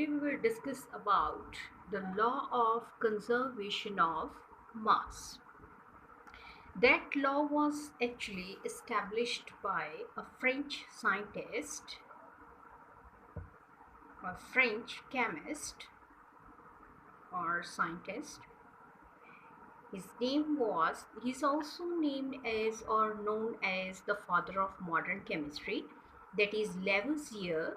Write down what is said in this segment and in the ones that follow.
today we will discuss about the law of conservation of mass. That law was actually established by a French scientist, a French chemist or scientist. He's also named as or known as the father of modern chemistry, that is Lavoisier.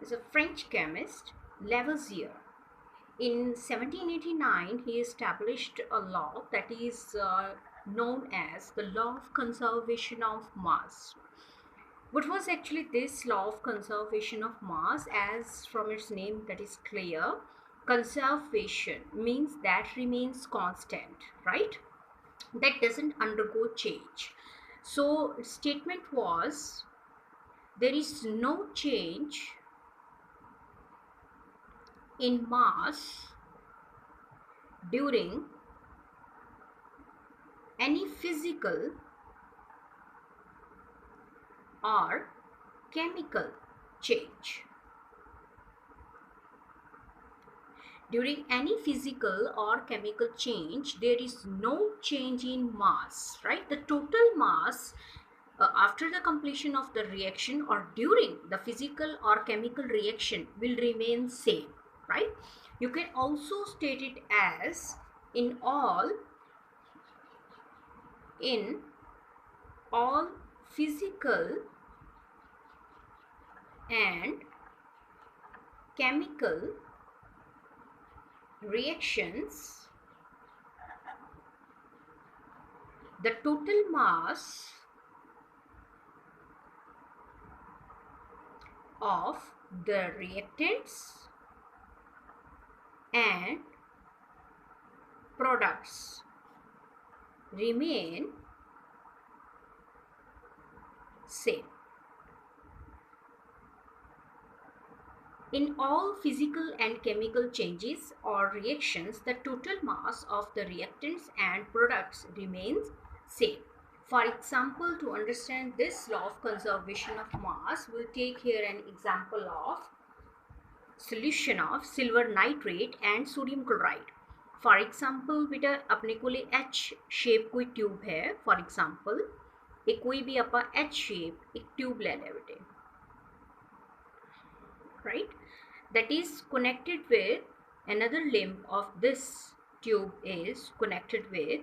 Is a French chemist, Lavoisier. In 1789, he established a law that is known as the law of conservation of mass. What was actually this law of conservation of mass? As from its name that is clear, conservation means that remains constant, right? That doesn't undergo change. So statement was there is no change in mass during any physical or chemical change. During any physical or chemical change, there is no change in mass, right? The total mass after the completion of the reaction or during the physical or chemical reaction will remain same, right? You can also state it as in all physical and chemical reactions, the total mass of the reactants and products remain same. In all physical and chemical changes or reactions, the total mass of the reactants and products remains same. For example, to understand this law of conservation of mass, we'll take here an example of solution of silver nitrate and sodium chloride. For example, बेटा अपने को लिए H shape कोई tube है. For example, एक कोई भी अपा H shape एक ट्यूब ले ले बेटे, right? That is connected with another limb of this tube is connected with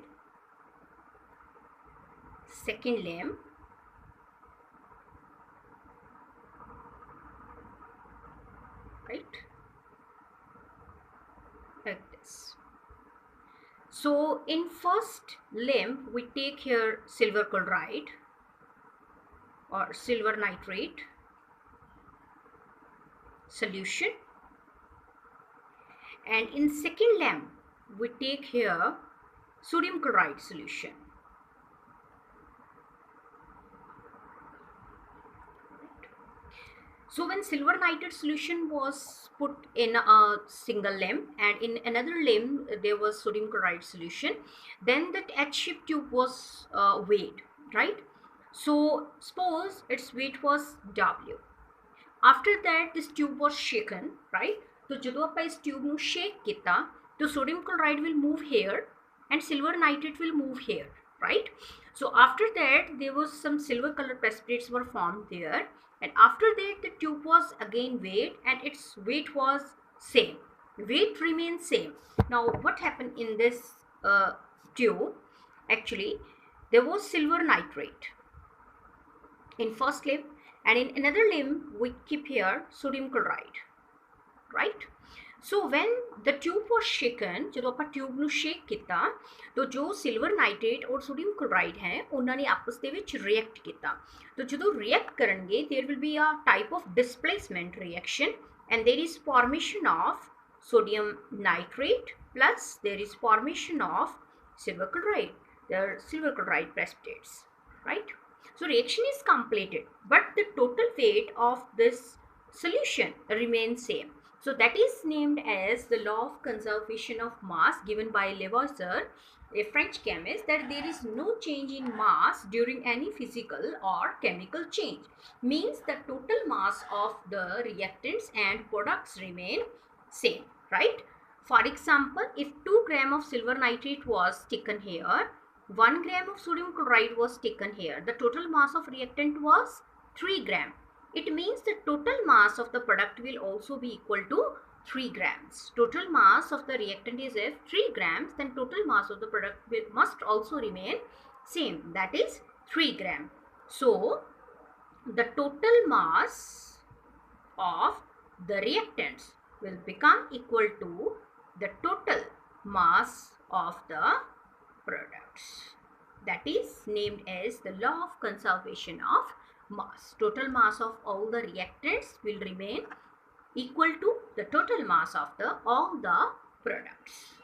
second limb, right? Like this. So in first limb we take here silver chloride or silver nitrate solution, and in second limb we take here sodium chloride solution. So when silver nitrate solution was put in a single limb and in another limb there was sodium chloride solution, then that H-shaped tube was weighed, right? So suppose its weight was W. After that this tube was shaken, right? So ਜਦੋਂ ਆਪਾਂ ਇਸ tube ਨੂੰ shake ਕੀਤਾ, तो sodium chloride will move here and silver nitrate will move here, right? So after that there was some silver color precipitates were formed there, and after that the tube was again weighed and its weight was same. Weight remains same. Now what happened in this tube? Actually there was silver nitrate in first limb, and in another limb we keep here sodium chloride, right? So when the tube was shaken, ਜਦੋਂ ਆਪਾਂ tube ਨੂੰ shake ਕੀਤਾ, तो जो silver nitrate और sodium chloride हैं, ਉਹਨਾਂ ਨੇ आपस ਦੇ ਵਿੱਚ react ਕੀਤਾ. तो ਜਦੋਂ react ਕਰਨਗੇ, there will be a type of displacement reaction, and there is formation of sodium nitrate plus there is formation of silver chloride. There are silver chloride precipitates, right? So reaction is completed, but the total weight of this solution remains same. So that is named as the law of conservation of mass given by Lavoisier a French chemist, that there is no change in mass during any physical or chemical change. Means the total mass of the reactants and products remain same, right? For example, if 2 gram of silver nitrate was taken here, 1 gram of sodium chloride was taken here, the total mass of reactant was 3 gram. It means the total mass of the product will also be equal to 3 grams. Total mass of the reactant is if 3 grams, then total mass of the product must also remain same, that is 3 gram. So the total mass of the reactants will become equal to the total mass of the products. That is named as the law of conservation of mass. Total mass of all the reactants will remain equal to the total mass of all the products.